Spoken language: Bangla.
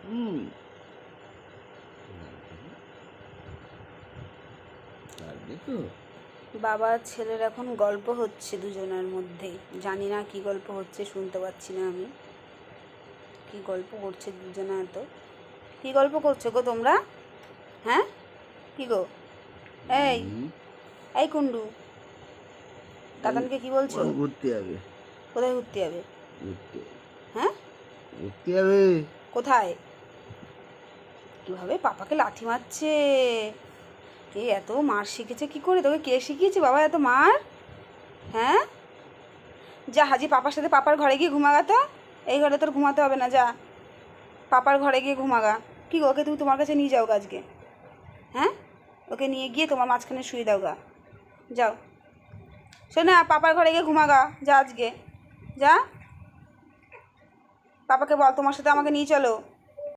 হুম। তো বাবা আর ছেলের এখন গল্প হচ্ছে দুজনের মধ্যেই, জানি না কি গল্প হচ্ছে, শুনতে পাচ্ছি না আমি। কি গল্প করছে দুজনে এত? কি গল্প করছো গো তোমরা? হ্যাঁ, কি গো? এই, এই কুন্ডু, দাদানকে কি বলছো? ঘুরতে যাবে, কোথায় ঘুরতে যাবে? ঘুরতে হ্যাঁ, ঘুরতে যাবে। কোথায়? কীভাবে পাপাকে লাথি মারছে! কে এত মার শিখেছে কি করে? তোকে কে শিখিয়েছে বাবা এত মার? হ্যাঁ, যা হাজি পাপার সাথে পাপার ঘরে গিয়ে ঘুমাগা তো। এই ঘরে তোর ঘুমাতে হবে না, যা পাপার ঘরে গিয়ে ঘুমাগা। কি গো, ওকে তুমি তোমার কাছে নিয়ে যাও গা আজকে। হ্যাঁ, ওকে নিয়ে গিয়ে তোমার মাঝখানে শুয়ে দাও গা। যাও, শোনা, পাপার ঘরে গিয়ে ঘুমাগা, যা আজকে, যা। পাপাকে বল তোমার সাথে আমাকে নিয়ে চলো।